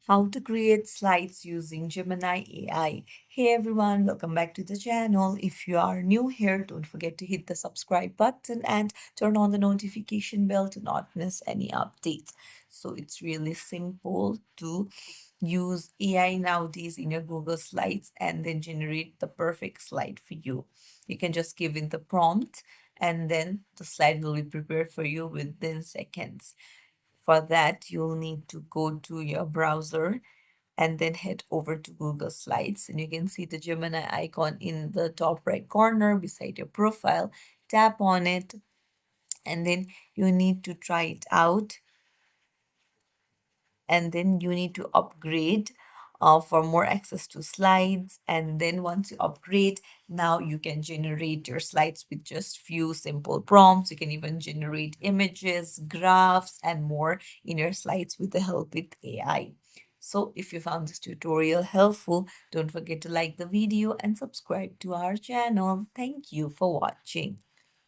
How to create slides using Gemini AI. Hey everyone, welcome back to the channel. If you are new here, don't forget to hit the subscribe button and turn on the notification bell to not miss any updates. So it's really simple to use AI nowadays in your Google Slides and then generate the perfect slide for you. You can just give in the prompt and then the slide will be prepared for you within seconds. For that, you'll need to go to your browser and then head over to Google Slides. And you can see the Gemini icon in the top right corner beside your profile. Tap on it, and then you need to try it out, and then you need to upgrade for more access to slides. And then once you upgrade, now you can generate your slides with just few simple prompts. You can even generate images, graphs, and more in your slides with the help with AI. So if you found this tutorial helpful, don't forget to like the video and subscribe to our channel. Thank you for watching.